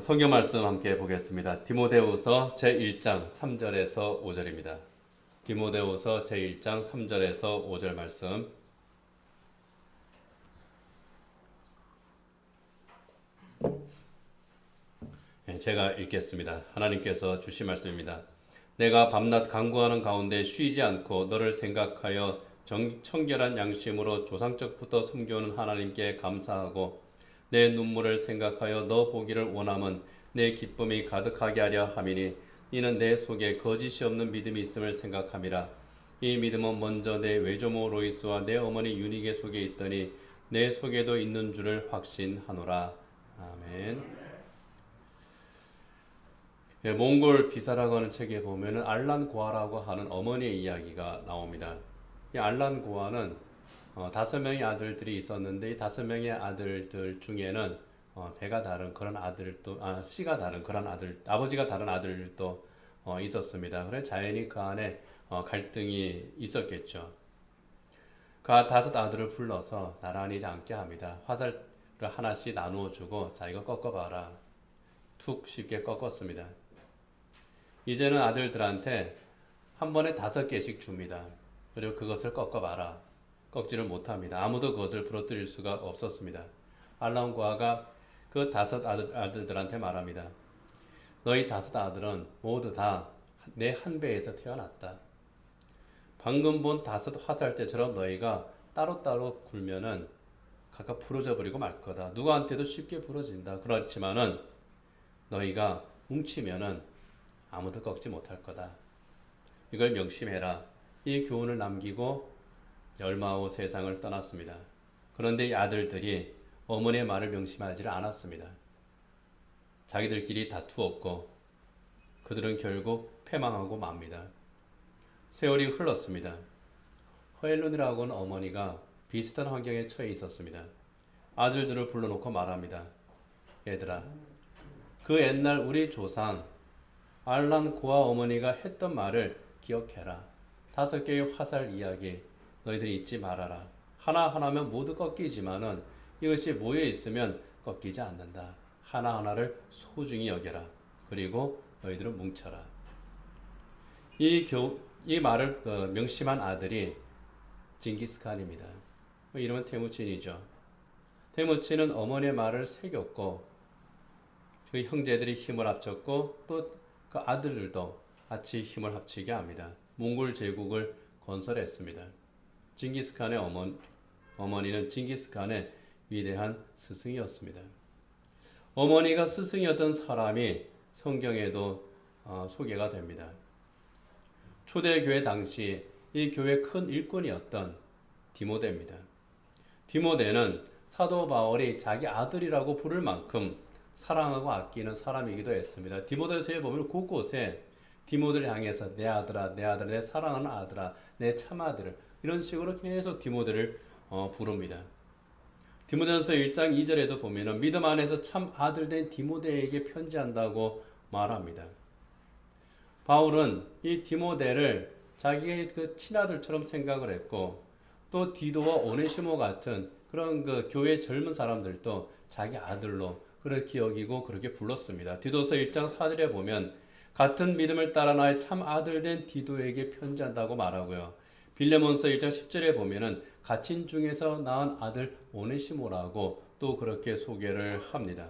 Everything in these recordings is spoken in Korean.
성경 말씀 함께 보겠습니다. 디모데후서 제1장 3절에서 5절입니다. 디모데후서 제1장 3절에서 5절 말씀. 제가 읽겠습니다. 하나님께서 주신 말씀입니다. 내가 밤낮 간구하는 가운데 쉬지 않고 너를 생각하여 청결한 양심으로 조상적부터 섬겨오는 하나님께 감사하고 내 눈물을 생각하여 너 보기를 원함은 내 기쁨이 가득하게 하려 함이니 이는 내 속에 거짓이 없는 믿음이 있음을 생각함이라. 이 믿음은 먼저 내 외조모 로이스와 내 어머니 유니게 속에 있더니 내 속에도 있는 줄을 확신하노라. 아멘. 몽골 비사라고 하는 책에 보면은 알란 고아라고 하는 어머니의 이야기가 나옵니다. 이 알란 고아는 5명의 아들들이 있었는데 이 5명의 아들들 중에는 배가 다른 그런 아들도 씨가 다른 그런 아들, 아버지가 다른 아들도 있었습니다. 그래 자연히 그 안에 갈등이 있었겠죠. 그 5 아들을 불러서 나란히 앉게 합니다. 화살을 하나씩 나누어 주고 자 이거 꺾어봐라. 툭 쉽게 꺾었습니다. 이제는 아들들한테 한 번에 5개씩 줍니다. 그리고 그것을 꺾어봐라. 꺾지를 못합니다. 아무도 그것을 부러뜨릴 수가 없었습니다. 알란 고아가 그 5 아들들한테 말합니다. 너희 5 아들은 모두 다 내 한 배에서 태어났다. 방금 본 5 화살대처럼 너희가 따로따로 굴면은 각각 부러져 버리고 말 거다. 누구한테도 쉽게 부러진다. 그렇지만은 너희가 뭉치면은 아무도 꺾지 못할 거다. 이걸 명심해라. 이 교훈을 남기고 얼마 후 세상을 떠났습니다. 그런데 이 아들들이 어머니의 말을 명심하지 않았습니다. 자기들끼리 다투었고 그들은 결국 패망하고 맙니다. 세월이 흘렀습니다. 허엘론이라고 하는 어머니가 비슷한 환경에 처해 있었습니다. 아들들을 불러놓고 말합니다. 얘들아, 그 옛날 우리 조상 알란 고아 어머니가 했던 말을 기억해라. 5개의 화살 이야기 너희들이 잊지 말아라. 하나하나면 모두 꺾이지만은 이것이 모여 있으면 꺾이지 않는다. 하나하나를 소중히 여겨라. 그리고 너희들은 뭉쳐라. 이 말을 명심한 아들이 징기스칸입니다. 이름은 테무친이죠. 테무친은 어머니의 말을 새겼고 그 형제들이 힘을 합쳤고 또 그 아들들도 같이 힘을 합치게 합니다. 몽골 제국을 건설했습니다. 징기스칸의 어머니는 징기스칸의 위대한 스승이었습니다. 어머니가 스승이었던 사람이 성경에도 소개가 됩니다. 초대교회 당시 이 교회 큰 일꾼이었던 디모데입니다. 디모데는 사도 바울이 자기 아들이라고 부를 만큼 사랑하고 아끼는 사람이기도 했습니다. 디모데서에 보면 곳곳에 디모데를 향해서 내 아들아, 내 아들아, 내 사랑하는 아들아, 내 참아들을 이런 식으로 계속 디모데를 부릅니다. 디모데전서 1장 2절에도 보면 믿음 안에서 참 아들 된 디모데에게 편지한다고 말합니다. 바울은 이 디모데를 자기의 그 친아들처럼 생각을 했고 또 디도와 오네시모 같은 그런 그 교회 젊은 사람들도 자기 아들로 그렇게 여기고 그렇게 불렀습니다. 디도서 1장 4절에 보면 같은 믿음을 따라 나의 참 아들 된 디도에게 편지한다고 말하고요. 빌레몬서 1장 10절에 보면은 갇힌 중에서 낳은 아들 오네시모라고 또 그렇게 소개를 합니다.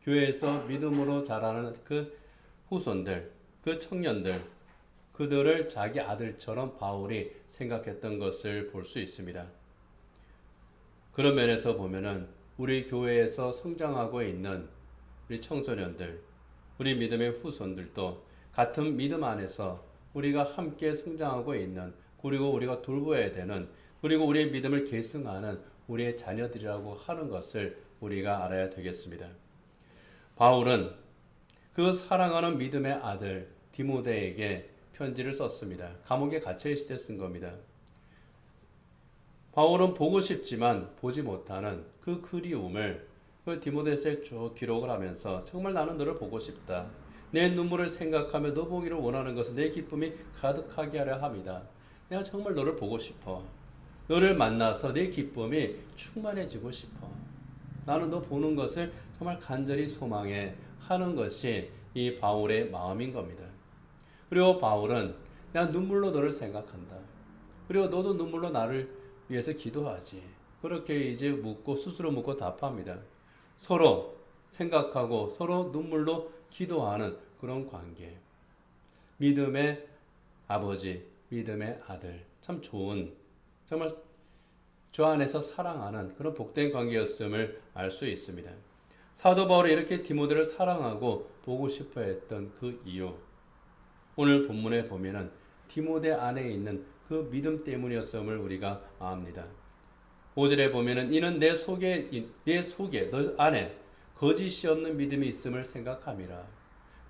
교회에서 믿음으로 자라는 그 후손들, 그 청년들, 그들을 자기 아들처럼 바울이 생각했던 것을 볼 수 있습니다. 그런 면에서 보면은 우리 교회에서 성장하고 있는 우리 청소년들, 우리 믿음의 후손들도 같은 믿음 안에서 우리가 함께 성장하고 있는 그리고 우리가 돌보아야 되는 그리고 우리의 믿음을 계승하는 우리의 자녀들이라고 하는 것을 우리가 알아야 되겠습니다. 바울은 그 사랑하는 믿음의 아들 디모데에게 편지를 썼습니다. 감옥에 갇혀 있을 때 쓴 겁니다. 바울은 보고 싶지만 보지 못하는 그 그리움을 그 디모데서에 쭉 기록을 하면서 정말 나는 너를 보고 싶다. 내 눈물을 생각하며 너 보기를 원하는 것은 내 기쁨이 가득하게 하려 함이다. 내가 정말 너를 보고 싶어. 너를 만나서 내 기쁨이 충만해지고 싶어. 나는 너 보는 것을 정말 간절히 소망해 하는 것이 이 바울의 마음인 겁니다. 그리고 바울은 내가 눈물로 너를 생각한다. 그리고 너도 눈물로 나를 위해서 기도하지. 그렇게 이제 묻고 스스로 묻고 답합니다. 서로 생각하고 서로 눈물로 기도하는 그런 관계. 믿음의 아버지, 믿음의 아들. 참 좋은, 정말 주 안에서 사랑하는 그런 복된 관계였음을 알 수 있습니다. 사도 바울이 이렇게 디모데를 사랑하고 보고 싶어 했던 그 이유. 오늘 본문에 보면은 디모데 안에 있는 그 믿음 때문이었음을 우리가 압니다. 5절에 보면은 이는 내 속에 너 안에 거짓이 없는 믿음이 있음을 생각함이라.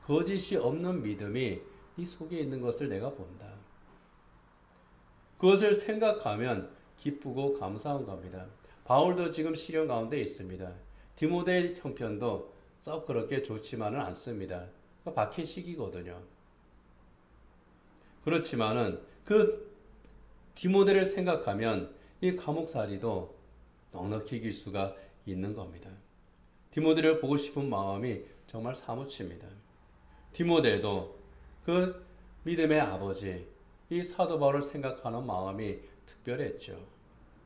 거짓이 없는 믿음이 이 속에 있는 것을 내가 본다. 그것을 생각하면 기쁘고 감사한 겁니다. 바울도 지금 시련 가운데 있습니다. 디모데의 형편도 썩 그렇게 좋지만은 않습니다. 박해 시기거든요. 그렇지만은 그 디모데를 생각하면 이 감옥살이도 넉넉히 이길 수가 있는 겁니다. 디모데를 보고 싶은 마음이 정말 사무칩니다. 디모데도 그 믿음의 아버지, 이 사도 바울을 생각하는 마음이 특별했죠.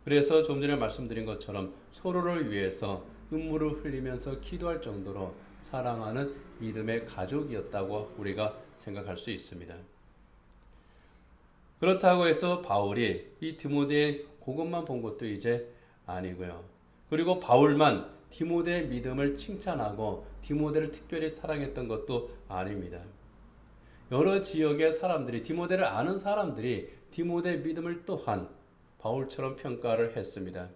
그래서 좀 전에 말씀드린 것처럼 서로를 위해서 눈물을 흘리면서 기도할 정도로 사랑하는 믿음의 가족이었다고 우리가 생각할 수 있습니다. 그렇다고 해서 바울이 이 디모데의 그것만 본 것도 이제 아니고요. 그리고 바울만 디모데의 믿음을 칭찬하고 디모데를 특별히 사랑했던 것도 아닙니다. 여러 지역의 사람들이, 디모데를 아는 사람들이 디모데의 믿음을 또한 바울처럼 평가를 했습니다.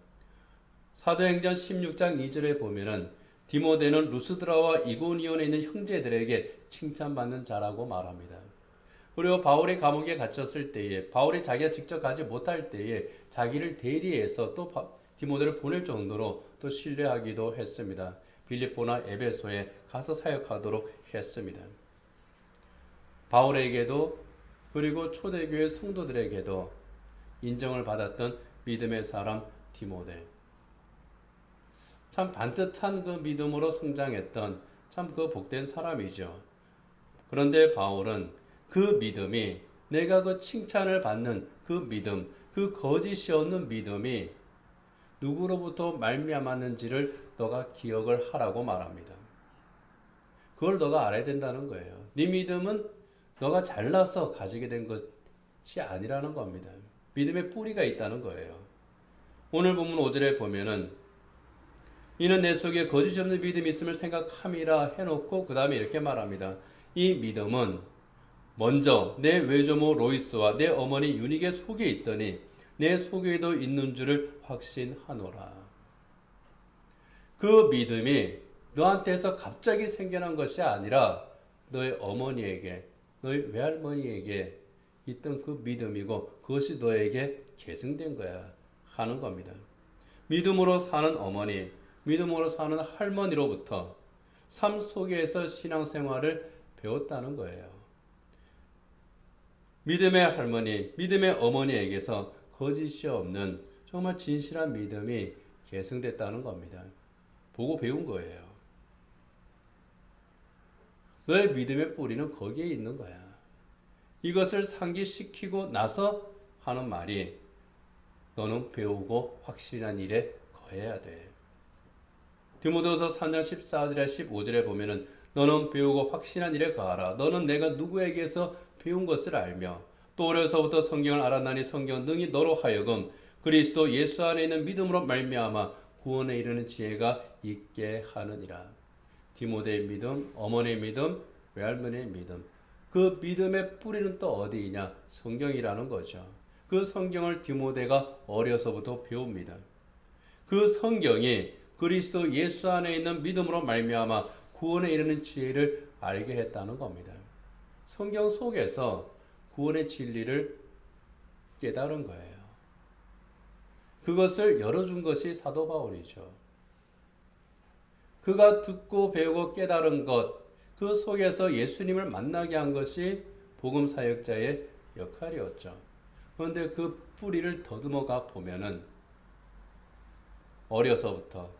사도행전 16장 2절에 보면은 디모데는 루스드라와 이고니온에 있는 형제들에게 칭찬받는 자라고 말합니다. 그리고 바울이 감옥에 갇혔을 때에, 바울이 자기가 직접 가지 못할 때에 자기를 대리해서 또 디모데를 보낼 정도로 또 신뢰하기도 했습니다. 빌립보나 에베소에 가서 사역하도록 했습니다. 바울에게도 그리고 초대교회 성도들에게도 인정을 받았던 믿음의 사람 디모데. 참 반듯한 그 믿음으로 성장했던 참 그 복된 사람이죠. 그런데 바울은 그 믿음이, 내가 그 칭찬을 받는 그 믿음, 그 거짓이 없는 믿음이 누구로부터 말미암았는지를 너가 기억을 하라고 말합니다. 그걸 너가 알아야 된다는 거예요. 네 믿음은 너가 잘나서 가지게 된 것이 아니라는 겁니다. 믿음의 뿌리가 있다는 거예요. 오늘 본문 5절에 보면은 이는 내 속에 거짓이 없는 믿음이 있음을 생각함이라 해놓고 그 다음에 이렇게 말합니다. 이 믿음은 먼저 내 외조모 로이스와 내 어머니 유닉의 속에 있더니 내 속에도 있는 줄을 확신하노라. 그 믿음이 너한테서 갑자기 생겨난 것이 아니라 너의 어머니에게, 너의 외할머니에게 있던 그 믿음이고 그것이 너에게 계승된 거야 하는 겁니다. 믿음으로 사는 어머니, 믿음으로 사는 할머니로부터 삶 속에서 신앙생활을 배웠다는 거예요. 믿음의 할머니, 믿음의 어머니에게서 거짓이 없는 정말 진실한 믿음이 계승됐다는 겁니다. 보고 배운 거예요. 너의 믿음의 뿌리는 거기에 있는 거야. 이것을 상기시키고 나서 하는 말이 너는 배우고 확신한 일에 거해야 돼. 디모데후서 3장 14절에 15절에 보면은 너는 배우고 확신한 일에 거하라. 너는 내가 누구에게서 배운 것을 알며 또 어려서부터 성경을 알았나니 성경은 능히 너로 하여금 그리스도 예수 안에 있는 믿음으로 말미암아 구원에 이르는 지혜가 있게 하느니라. 디모데의 믿음, 어머니의 믿음, 외할머니의 믿음. 그 믿음의 뿌리는 또 어디이냐? 성경이라는 거죠. 그 성경을 디모데가 어려서부터 배웁니다. 그 성경이 그리스도 예수 안에 있는 믿음으로 말미암아 구원에 이르는 지혜를 알게 했다는 겁니다. 성경 속에서 구원의 진리를 깨달은 거예요. 그것을 열어준 것이 사도 바울이죠. 그가 듣고 배우고 깨달은 것, 그 속에서 예수님을 만나게 한 것이 복음 사역자의 역할이었죠. 그런데 그 뿌리를 더듬어가 보면은 어려서부터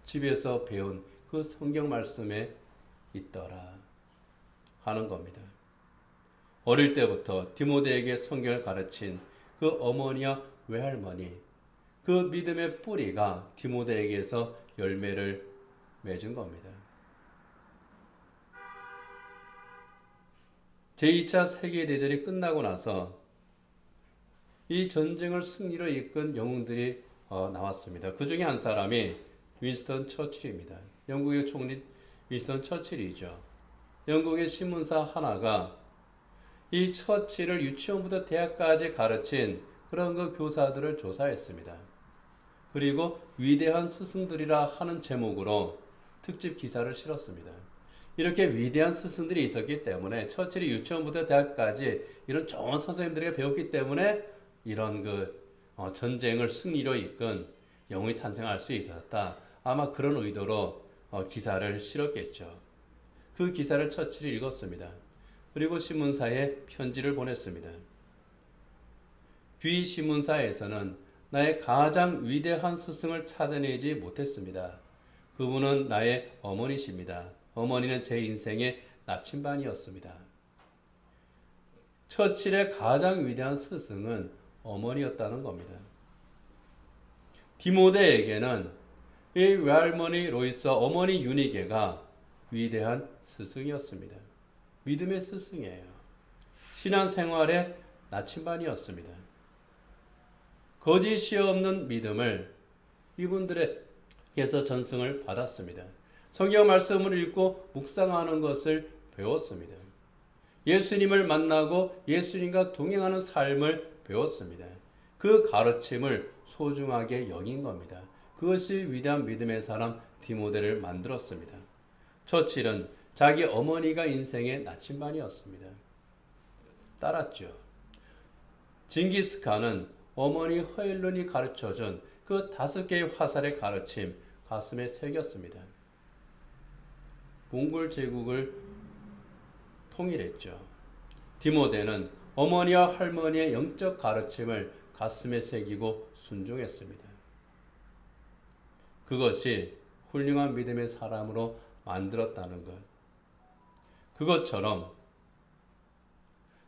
집에서 배운 그 성경 말씀에 있더라 하는 겁니다. 어릴 때부터 디모데에게 성경을 가르친 그 어머니와 외할머니, 그 믿음의 뿌리가 디모데에게서 열매를 맺은 겁니다. 제2차 세계대전이 끝나고 나서 이 전쟁을 승리로 이끈 영웅들이 나왔습니다. 그 중에 한 사람이 윈스턴 처칠입니다. 영국의 총리 윈스턴 처칠이죠. 영국의 신문사 하나가 이 처칠을 유치원부터 대학까지 가르친 그런 그 교사들을 조사했습니다. 그리고 위대한 스승들이라 하는 제목으로 특집 기사를 실었습니다. 이렇게 위대한 스승들이 있었기 때문에 처칠이 유치원부터 대학까지 이런 좋은 선생님들에게 배웠기 때문에 이런 전쟁을 승리로 이끈 영웅이 탄생할 수 있었다. 아마 그런 의도로 기사를 실었겠죠. 그 기사를 처칠이 읽었습니다. 그리고 신문사에 편지를 보냈습니다. 귀 신문사에서는 나의 가장 위대한 스승을 찾아내지 못했습니다. 그분은 나의 어머니십니다. 어머니는 제 인생의 나침반이었습니다. 처칠의 가장 위대한 스승은 어머니였다는 겁니다. 디모데에게는 이 외할머니 로이스와 어머니 유니게가 위대한 스승이었습니다. 믿음의 스승이에요. 신앙생활의 나침반이었습니다. 거짓이 없는 믿음을 이분들에게서 전승을 받았습니다. 성경 말씀을 읽고 묵상하는 것을 배웠습니다. 예수님을 만나고 예수님과 동행하는 삶을 배웠습니다. 그 가르침을 소중하게 여긴 겁니다. 그것이 위대한 믿음의 사람 디모데를 만들었습니다. 처칠은 자기 어머니가 인생의 나침반이었습니다. 따랐죠. 징기스칸은 어머니 허일룬이 가르쳐준 그 5개의 화살의 가르침 가슴에 새겼습니다. 몽골 제국을 통일했죠. 디모데는 어머니와 할머니의 영적 가르침을 가슴에 새기고 순종했습니다. 그것이 훌륭한 믿음의 사람으로 만들었다는 것. 그것처럼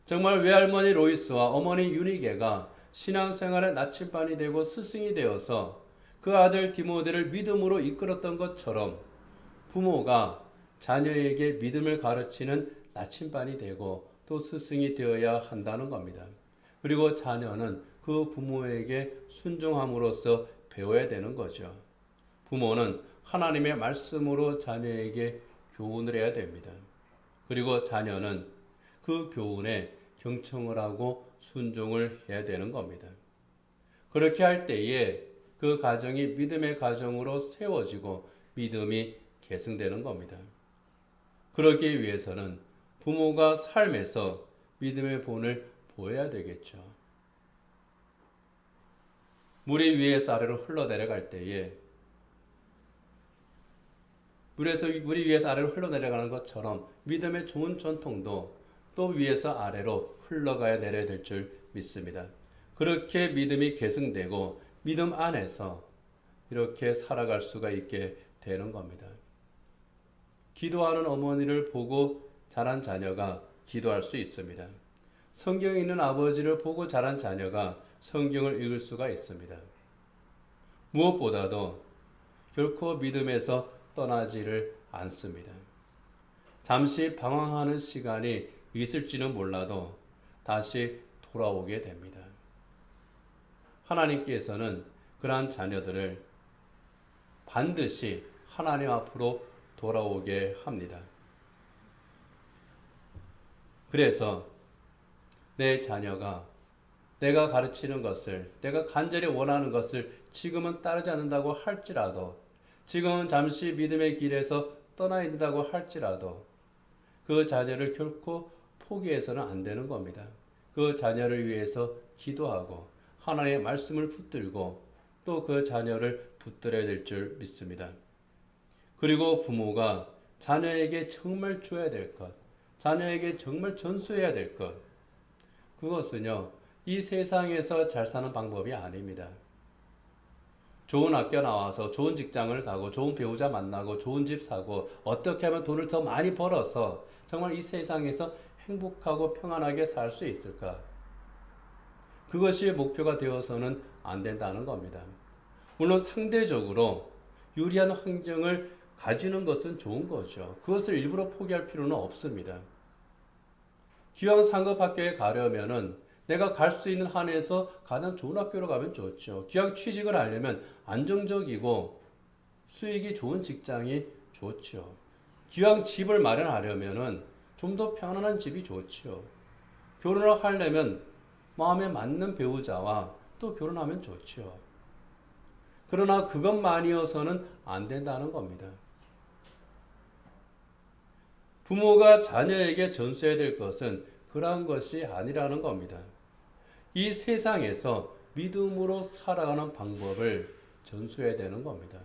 정말 외할머니 로이스와 어머니 유니게가 신앙생활의 나침반이 되고 스승이 되어서 그 아들 디모데를 믿음으로 이끌었던 것처럼 부모가 자녀에게 믿음을 가르치는 나침반이 되고 또 스승이 되어야 한다는 겁니다. 그리고 자녀는 그 부모에게 순종함으로써 배워야 되는 거죠. 부모는 하나님의 말씀으로 자녀에게 교훈을 해야 됩니다. 그리고 자녀는 그 교훈에 경청을 하고 순종을 해야 되는 겁니다. 그렇게 할 때에 그 가정이 믿음의 가정으로 세워지고 믿음이 계승되는 겁니다. 그러기 위해서는 부모가 삶에서 믿음의 본을 보여야 되겠죠. 물이 위에서 아래로 흘러내려갈 때에 물이 위에서 아래로 흘러내려가는 것처럼 믿음의 좋은 전통도 또 위에서 아래로 흘러가야 내려야 될 줄 믿습니다. 그렇게 믿음이 계승되고 믿음 안에서 이렇게 살아갈 수가 있게 되는 겁니다. 기도하는 어머니를 보고 자란 자녀가 기도할 수 있습니다. 성경에 있는 아버지를 보고 자란 자녀가 성경을 읽을 수가 있습니다. 무엇보다도 결코 믿음에서 떠나지를 않습니다. 잠시 방황하는 시간이 있을지는 몰라도 다시 돌아오게 됩니다. 하나님께서는 그러한 자녀들을 반드시 하나님 앞으로 돌아오게 합니다. 그래서 내 자녀가 내가 가르치는 것을, 내가 간절히 원하는 것을 지금은 따르지 않는다고 할지라도, 지금은 잠시 믿음의 길에서 떠나 있는다고 할지라도 그 자녀를 결코 포기해서는 안 되는 겁니다. 그 자녀를 위해서 기도하고 하나님의 말씀을 붙들고 또 그 자녀를 붙들어야 될 줄 믿습니다. 그리고 부모가 자녀에게 정말 줘야 될 것, 자녀에게 정말 전수해야 될 것, 그것은요, 이 세상에서 잘 사는 방법이 아닙니다. 좋은 학교 나와서 좋은 직장을 가고 좋은 배우자 만나고 좋은 집 사고 어떻게 하면 돈을 더 많이 벌어서 정말 이 세상에서 행복하고 평안하게 살 수 있을까? 그것이 목표가 되어서는 안 된다는 겁니다. 물론 상대적으로 유리한 환경을 가지는 것은 좋은 거죠. 그것을 일부러 포기할 필요는 없습니다. 기왕 상급학교에 가려면은 내가 갈 수 있는 한에서 가장 좋은 학교로 가면 좋죠. 기왕 취직을 하려면 안정적이고 수익이 좋은 직장이 좋죠. 기왕 집을 마련하려면은 좀 더 편안한 집이 좋죠. 결혼을 하려면 마음에 맞는 배우자와 또 결혼하면 좋죠. 그러나 그것만이어서는 안 된다는 겁니다. 부모가 자녀에게 전수해야 될 것은 그러한 것이 아니라는 겁니다. 이 세상에서 믿음으로 살아가는 방법을 전수해야 되는 겁니다.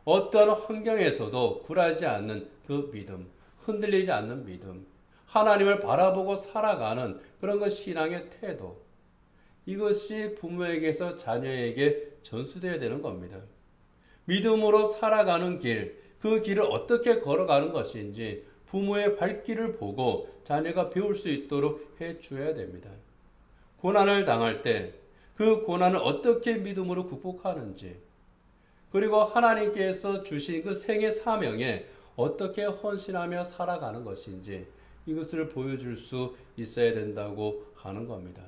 어떠한 환경에서도 굴하지 않는 그 믿음, 흔들리지 않는 믿음, 하나님을 바라보고 살아가는 그런 것 신앙의 태도, 이것이 부모에게서 자녀에게 전수되어야 되는 겁니다. 믿음으로 살아가는 길, 그 길을 어떻게 걸어가는 것인지 부모의 발길을 보고 자녀가 배울 수 있도록 해줘야 됩니다. 고난을 당할 때 그 고난을 어떻게 믿음으로 극복하는지, 그리고 하나님께서 주신 그 생애 사명에 어떻게 헌신하며 살아가는 것인지 이것을 보여줄 수 있어야 된다고 하는 겁니다.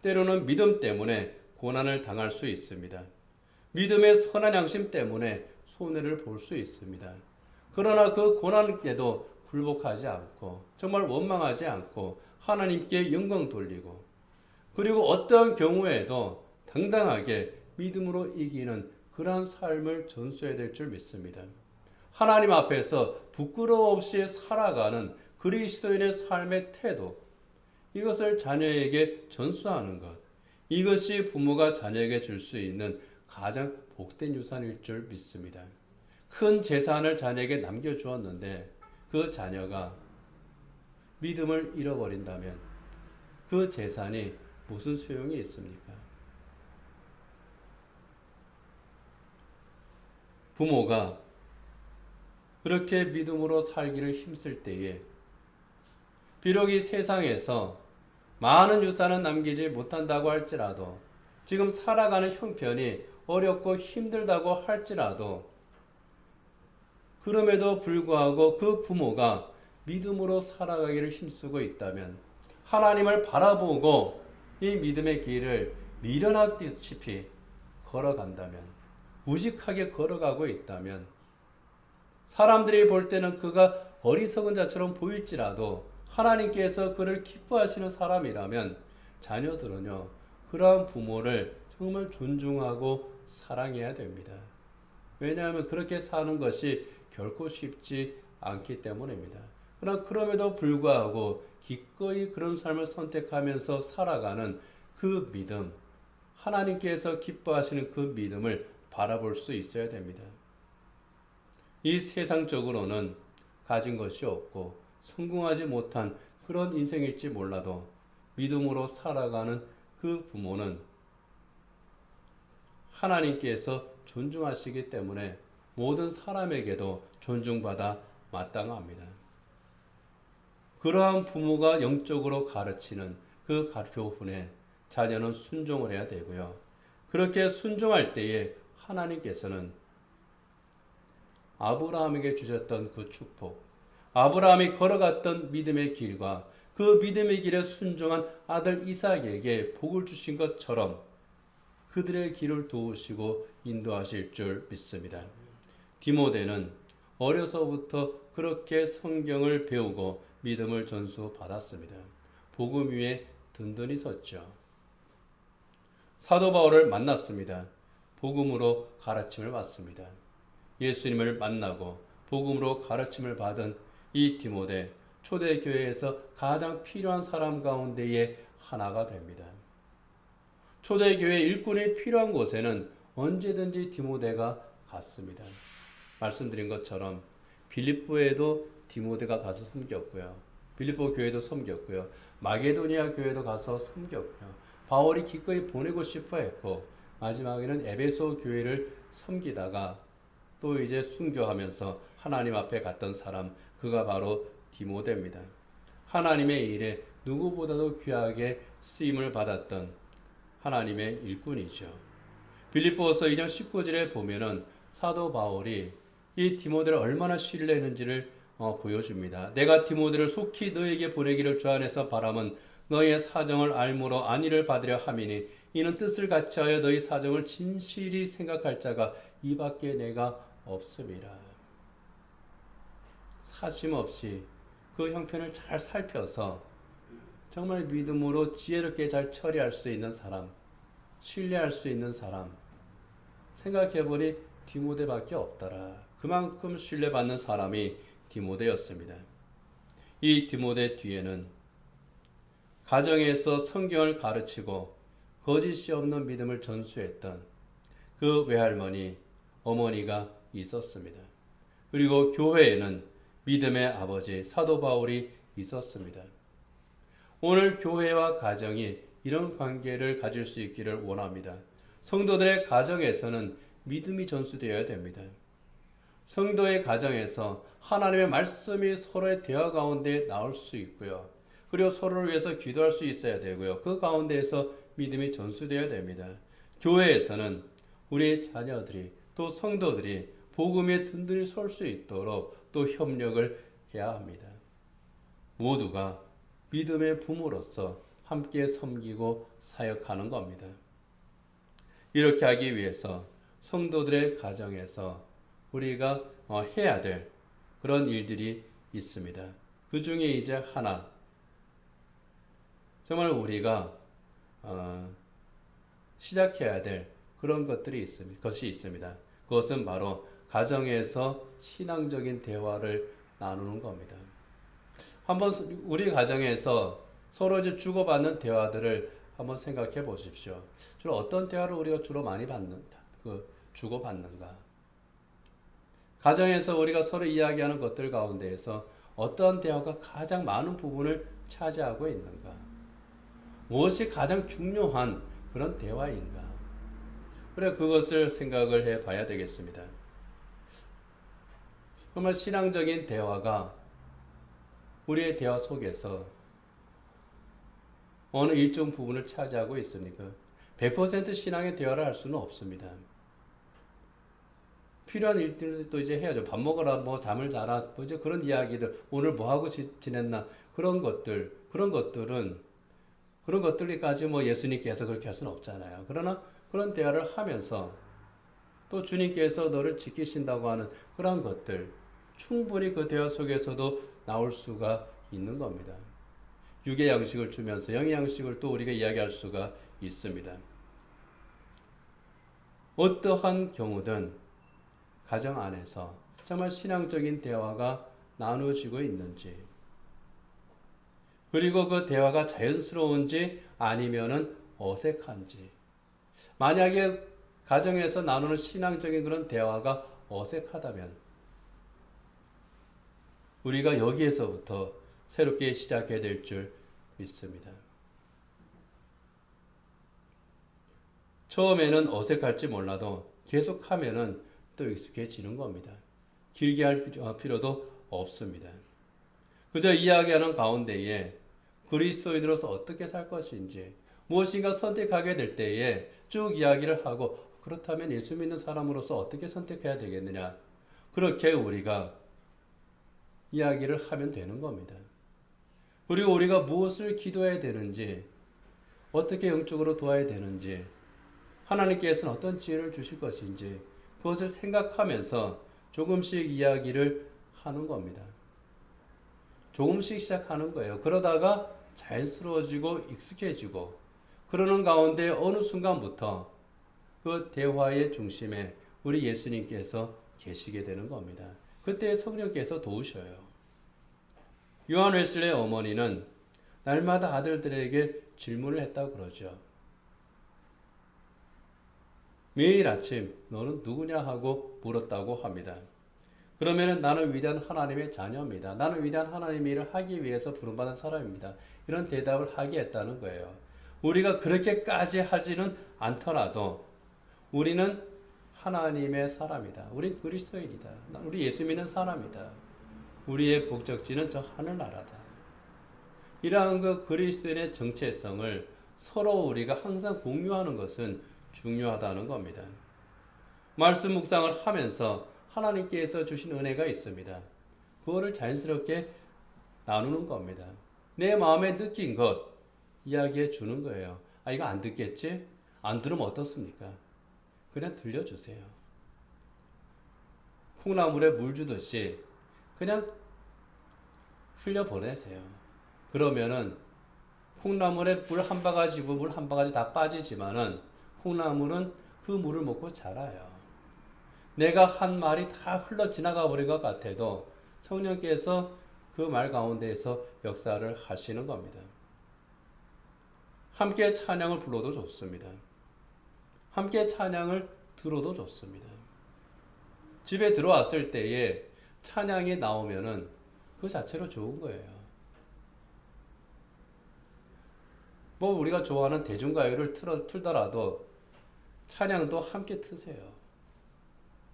때로는 믿음 때문에 고난을 당할 수 있습니다. 믿음의 선한 양심 때문에 손해를 볼 수 있습니다. 그러나 그 고난에도 굴복하지 않고 정말 원망하지 않고 하나님께 영광 돌리고, 그리고 어떠한 경우에도 당당하게 믿음으로 이기는 그러한 삶을 전수해야 될 줄 믿습니다. 하나님 앞에서 부끄러움 없이 살아가는 그리스도인의 삶의 태도, 이것을 자녀에게 전수하는 것, 이것이 부모가 자녀에게 줄 수 있는 가장 복된 유산일 줄 믿습니다. 큰 재산을 자녀에게 남겨주었는데 그 자녀가 믿음을 잃어버린다면 그 재산이 무슨 소용이 있습니까? 부모가 그렇게 믿음으로 살기를 힘쓸 때에 비록 이 세상에서 많은 유산은 남기지 못한다고 할지라도, 지금 살아가는 형편이 어렵고 힘들다고 할지라도, 그럼에도 불구하고 그 부모가 믿음으로 살아가기를 힘쓰고 있다면, 하나님을 바라보고 이 믿음의 길을 미련하듯이 걸어간다면, 무직하게 걸어가고 있다면, 사람들이 볼 때는 그가 어리석은 자처럼 보일지라도 하나님께서 그를 기뻐하시는 사람이라면 자녀들은요, 그러한 부모를 정말 존중하고 사랑해야 됩니다. 왜냐하면 그렇게 사는 것이 결코 쉽지 않기 때문입니다. 그러나 그럼에도 불구하고 기꺼이 그런 삶을 선택하면서 살아가는 그 믿음, 하나님께서 기뻐하시는 그 믿음을 바라볼 수 있어야 됩니다. 이 세상적으로는 가진 것이 없고 성공하지 못한 그런 인생일지 몰라도 믿음으로 살아가는 그 부모는 하나님께서 존중하시기 때문에 모든 사람에게도 존중받아 마땅합니다. 그러한 부모가 영적으로 가르치는 그 교훈에 자녀는 순종을 해야 되고요. 그렇게 순종할 때에 하나님께서는 아브라함에게 주셨던 그 축복, 아브라함이 걸어갔던 믿음의 길과 그 믿음의 길에 순종한 아들 이삭에게 복을 주신 것처럼 그들의 길을 도우시고 인도하실 줄 믿습니다. 디모데는 어려서부터 그렇게 성경을 배우고 믿음을 전수받았습니다. 복음 위에 든든히 섰죠. 사도 바울을 만났습니다. 복음으로 가르침을 받습니다. 예수님을 만나고 복음으로 가르침을 받은 이 디모데, 초대교회에서 가장 필요한 사람 가운데의 하나가 됩니다. 초대교회 일꾼이 필요한 곳에는 언제든지 디모데가 갔습니다. 말씀드린 것처럼 빌립보에도 디모데가 가서 섬겼고요. 빌립보 교회도 섬겼고요. 마게도니아 교회도 가서 섬겼고요. 바울이 기꺼이 보내고 싶어 했고, 마지막에는 에베소 교회를 섬기다가 또 이제 순교하면서 하나님 앞에 갔던 사람, 그가 바로 디모데입니다. 하나님의 일에 누구보다도 귀하게 쓰임을 받았던 하나님의 일꾼이죠. 빌립보서 2장 19절에 보면은 사도 바울이 이 디모데를 얼마나 신뢰했는지를 보여줍니다. 내가 디모데를 속히 너에게 보내기를 주 안에서 바람은 너의 사정을 알므로 안위를 받으려 함이니 이는 뜻을 같이하여 너희 사정을 진실히 생각할 자가 이밖에 내가 없음이라. 사심없이 그 형편을 잘 살펴서 정말 믿음으로 지혜롭게 잘 처리할 수 있는 사람, 신뢰할 수 있는 사람, 생각해보니 디모데밖에 없더라. 그만큼 신뢰받는 사람이 디모데였습니다. 이 디모데 뒤에는 가정에서 성경을 가르치고 거짓이 없는 믿음을 전수했던 그 외할머니, 어머니가 있었습니다. 그리고 교회에는 믿음의 아버지 사도 바울이 있었습니다. 오늘 교회와 가정이 이런 관계를 가질 수 있기를 원합니다. 성도들의 가정에서는 믿음이 전수되어야 됩니다. 성도의 가정에서 하나님의 말씀이 서로의 대화 가운데 나올 수 있고요. 그리고 서로를 위해서 기도할 수 있어야 되고요. 그 가운데에서 믿음이 전수되어야 됩니다. 교회에서는 우리 자녀들이 또 성도들이 복음에 든든히 설 수 있도록 또 협력을 해야 합니다. 모두가 믿음의 부모로서 함께 섬기고 사역하는 겁니다. 이렇게 하기 위해서 성도들의 가정에서 우리가 해야 될 그런 일들이 있습니다. 그 중에 이제 하나, 정말 우리가 시작해야 될 그런 것이 있습니다. 그것은 바로 가정에서 신앙적인 대화를 나누는 겁니다. 한번 우리 가정에서 서로 이제 주고받는 대화들을 한번 생각해 보십시오. 주로 어떤 대화를 우리가 주로 많이 주고받는가? 가정에서 우리가 서로 이야기하는 것들 가운데에서 어떤 대화가 가장 많은 부분을 차지하고 있는가? 무엇이 가장 중요한 그런 대화인가? 그래, 그것을 생각을 해 봐야 되겠습니다. 정말 신앙적인 대화가 우리의 대화 속에서 어느 일정 부분을 차지하고 있습니까? 100% 신앙의 대화를 할 수는 없습니다. 필요한 일들도 이제 해야죠. 밥 먹어라, 뭐 잠을 자라, 뭐 이제 그런 이야기들, 오늘 뭐 하고 지냈나, 그런 것들까지 뭐 예수님께서 그렇게 할 수는 없잖아요. 그러나 그런 대화를 하면서 또 주님께서 너를 지키신다고 하는 그런 것들, 충분히 그 대화 속에서도 나올 수가 있는 겁니다. 육의 양식을 주면서 영의 양식을 또 우리가 이야기할 수가 있습니다. 어떠한 경우든 가정 안에서 정말 신앙적인 대화가 나누어지고 있는지, 그리고 그 대화가 자연스러운지 아니면은 어색한지, 만약에 가정에서 나누는 신앙적인 그런 대화가 어색하다면 우리가 여기에서부터 새롭게 시작해야 될 줄 믿습니다. 처음에는 어색할지 몰라도 계속하면은 또 익숙해지는 겁니다. 길게 할 필요도 없습니다. 그저 이야기하는 가운데에 그리스도인으로서 어떻게 살 것인지, 무엇인가 선택하게 될 때에 쭉 이야기를 하고, 그렇다면 예수 믿는 사람으로서 어떻게 선택해야 되겠느냐, 그렇게 우리가 이야기를 하면 되는 겁니다. 그리고 우리가 무엇을 기도해야 되는지, 어떻게 영적으로 도와야 되는지, 하나님께서는 어떤 지혜를 주실 것인지, 그것을 생각하면서 조금씩 이야기를 하는 겁니다. 조금씩 시작하는 거예요. 그러다가 자연스러워지고 익숙해지고, 그러는 가운데 어느 순간부터 그 대화의 중심에 우리 예수님께서 계시게 되는 겁니다. 그때 성령께서 도우셔요. 요한 웨슬레의 어머니는 날마다 아들들에게 질문을 했다고 그러죠. 매일 아침 너는 누구냐 하고 물었다고 합니다. 그러면 나는 위대한 하나님의 자녀입니다. 나는 위대한 하나님의 일을 하기 위해서 부름받은 사람입니다. 이런 대답을 하게 했다는 거예요. 우리가 그렇게까지 하지는 않더라도 우리는 하나님의 사람이다. 우리 그리스도인이다. 우리 예수 믿는 사람이다. 우리의 목적지는 저 하늘나라다. 이러한 그 그리스도인의 정체성을 서로 우리가 항상 공유하는 것은 중요하다는 겁니다. 말씀 묵상을 하면서 하나님께서 주신 은혜가 있습니다. 그거를 자연스럽게 나누는 겁니다. 내 마음에 느낀 것 이야기해 주는 거예요. 아, 이거 안 듣겠지? 안 들으면 어떻습니까? 그냥 들려주세요. 콩나물에 물 주듯이 그냥 흘려보내세요. 그러면은 콩나물에 물 한 바가지, 물 한 바가지 다 빠지지만은 콩나물은 그 물을 먹고 자라요. 내가 한 말이 다 흘러 지나가 버린 것 같아도 성령께서 그 말 가운데에서 역사를 하시는 겁니다. 함께 찬양을 불러도 좋습니다. 함께 찬양을 들어도 좋습니다. 집에 들어왔을 때에 찬양이 나오면은 그 자체로 좋은 거예요. 뭐 우리가 좋아하는 대중가요를 틀더라도 찬양도 함께 트세요.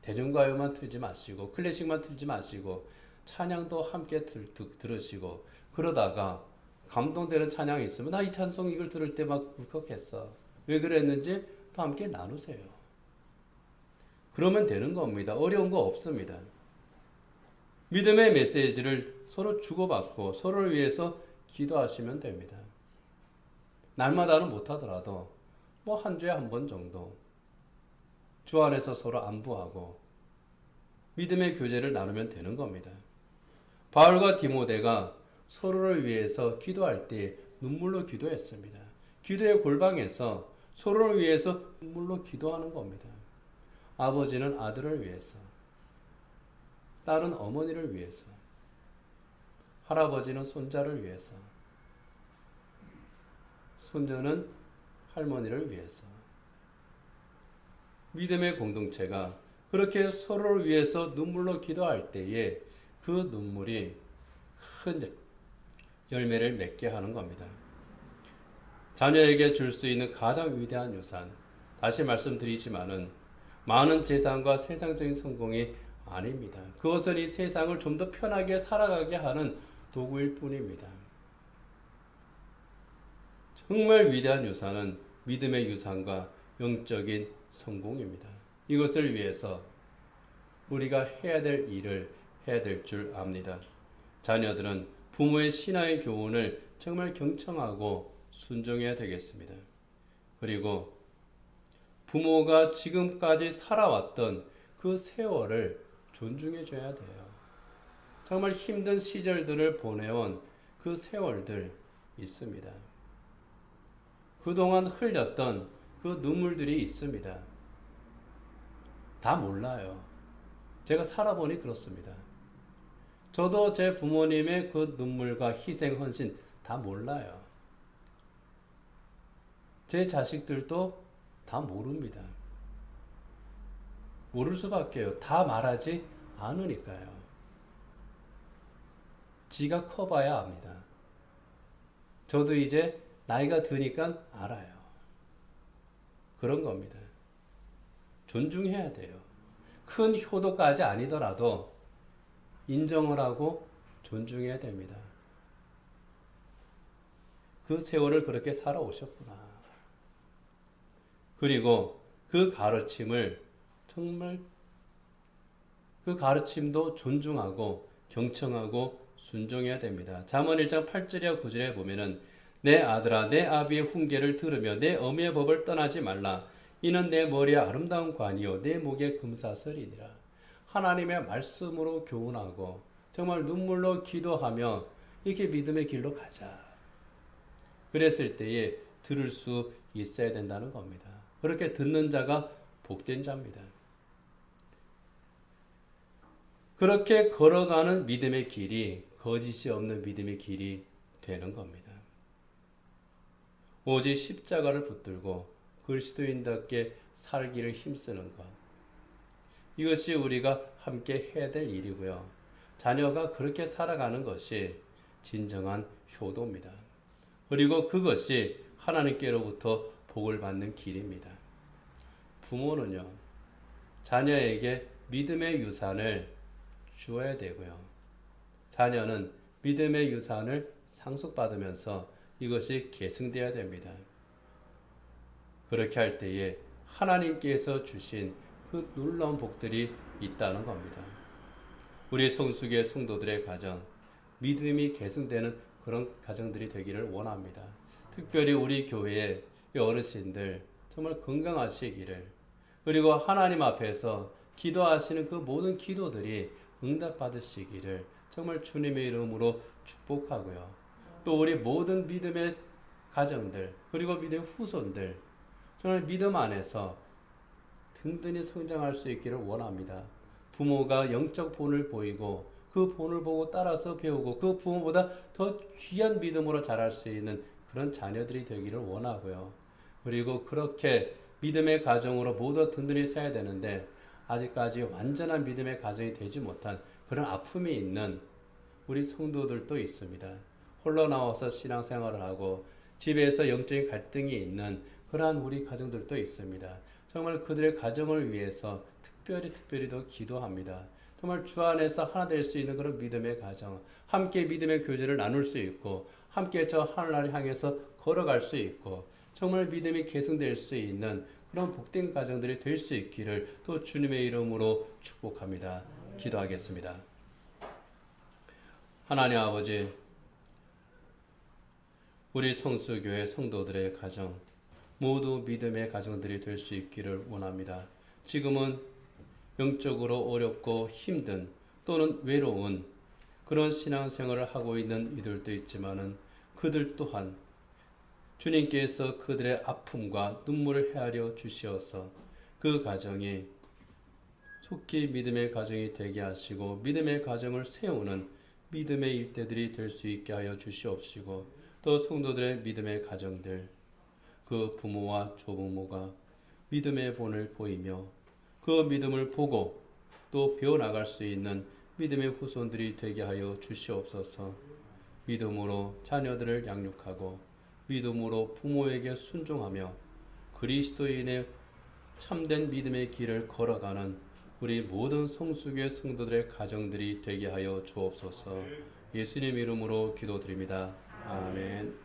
대중가요만 틀지 마시고 클래식만 틀지 마시고 찬양도 함께 들으시고 그러다가 감동되는 찬양이 있으면 나 이 찬송 이걸 들을 때 막 울컥했어. 왜 그랬는지 또 함께 나누세요. 그러면 되는 겁니다. 어려운 거 없습니다. 믿음의 메시지를 서로 주고받고 서로를 위해서 기도하시면 됩니다. 날마다는 못하더라도 뭐 한 주에 한 번 정도 주 안에서 서로 안부하고 믿음의 교제를 나누면 되는 겁니다. 바울과 디모데가 서로를 위해서 기도할 때 눈물로 기도했습니다. 기도의 골방에서 서로를 위해서 눈물로 기도하는 겁니다. 아버지는 아들을 위해서, 딸은 어머니를 위해서, 할아버지는 손자를 위해서, 손녀는 할머니를 위해서. 믿음의 공동체가 그렇게 서로를 위해서 눈물로 기도할 때에 그 눈물이 큰 열매를 맺게 하는 겁니다. 자녀에게 줄 수 있는 가장 위대한 유산, 다시 말씀드리지만은 많은 재산과 세상적인 성공이 아닙니다. 그것은 이 세상을 좀 더 편하게 살아가게 하는 도구일 뿐입니다. 정말 위대한 유산은 믿음의 유산과 영적인 성공입니다. 이것을 위해서 우리가 해야 될 일을 해야 될 줄 압니다. 자녀들은 부모의 신앙의 교훈을 정말 경청하고 순종해야 되겠습니다. 그리고 부모가 지금까지 살아왔던 그 세월을 존중해 줘야 돼요. 정말 힘든 시절들을 보내온 그 세월들 있습니다. 그동안 흘렸던 그 눈물들이 있습니다. 다 몰라요. 제가 살아보니 그렇습니다. 저도 제 부모님의 그 눈물과 희생, 헌신 다 몰라요. 제 자식들도 다 모릅니다. 모를 수밖에요. 다 말하지 않으니까요. 지가 커봐야 압니다. 저도 이제 나이가 드니까 알아요. 그런 겁니다. 존중해야 돼요. 큰 효도까지 아니더라도 인정을 하고 존중해야 됩니다. 그 세월을 그렇게 살아오셨구나. 그리고 그 가르침을 정말 그 가르침도 존중하고 경청하고 순종해야 됩니다. 잠언 1장 8절이와 9절에 보면은 내 아들아 내 아비의 훈계를 들으며 내 어미의 법을 떠나지 말라. 이는 내 머리에 아름다운 관이요 내 목에 금사슬이니라. 하나님의 말씀으로 교훈하고 정말 눈물로 기도하며 이렇게 믿음의 길로 가자. 그랬을 때에 들을 수 있어야 된다는 겁니다. 그렇게 듣는 자가 복된 자입니다. 그렇게 걸어가는 믿음의 길이 거짓이 없는 믿음의 길이 되는 겁니다. 오직 십자가를 붙들고 그리스도인답게 살기를 힘쓰는 것. 이것이 우리가 함께 해야 될 일이고요. 자녀가 그렇게 살아가는 것이 진정한 효도입니다. 그리고 그것이 하나님께로부터 복을 받는 길입니다. 부모는요, 자녀에게 믿음의 유산을 주어야 되고요. 자녀는 믿음의 유산을 상속받으면서 이것이 계승되어야 됩니다. 그렇게 할 때에 하나님께서 주신 그 놀라운 복들이 있다는 겁니다. 우리 성숙의 성도들의 가정, 믿음이 계승되는 그런 가정들이 되기를 원합니다. 특별히 우리 교회의 어르신들 정말 건강하시기를, 그리고 하나님 앞에서 기도하시는 그 모든 기도들이 응답받으시기를 정말 주님의 이름으로 축복하고요. 또 우리 모든 믿음의 가정들, 그리고 믿음의 후손들 정말 믿음 안에서 든든히 성장할 수 있기를 원합니다. 부모가 영적 본을 보이고 그 본을 보고 따라서 배우고 그 부모보다 더 귀한 믿음으로 자랄 수 있는 그런 자녀들이 되기를 원하고요. 그리고 그렇게 믿음의 가정으로 모두 든든히 서야 되는데 아직까지 완전한 믿음의 가정이 되지 못한 그런 아픔이 있는 우리 성도들도 있습니다. 홀로 나와서 신앙생활을 하고 집에서 영적인 갈등이 있는 그러한 우리 가정들도 있습니다. 정말 그들의 가정을 위해서 특별히 더 기도합니다. 정말 주 안에서 하나 될 수 있는 그런 믿음의 가정, 함께 믿음의 교제를 나눌 수 있고 함께 저 하늘나라를 향해서 걸어갈 수 있고 정말 믿음이 계승될 수 있는 그런 복된 가정들이 될 수 있기를 또 주님의 이름으로 축복합니다. 기도하겠습니다. 하나님 아버지, 우리 성수교회 성도들의 가정 모두 믿음의 가정들이 될 수 있기를 원합니다. 지금은 영적으로 어렵고 힘든 또는 외로운 그런 신앙생활을 하고 있는 이들도 있지만은 그들 또한 주님께서 그들의 아픔과 눈물을 헤아려 주시어서 그 가정이 속히 믿음의 가정이 되게 하시고 믿음의 가정을 세우는 믿음의 일대들이 될 수 있게 하여 주시옵시고 또 성도들의 믿음의 가정들 그 부모와 조부모가 믿음의 본을 보이며 그 믿음을 보고 또 배워나갈 수 있는 믿음의 후손들이 되게 하여 주시옵소서. 믿음으로 자녀들을 양육하고 믿음으로 부모에게 순종하며 그리스도인의 참된 믿음의 길을 걸어가는 우리 모든 성수교회 성도들의 가정들이 되게 하여 주옵소서. 예수님 이름으로 기도드립니다. 아멘.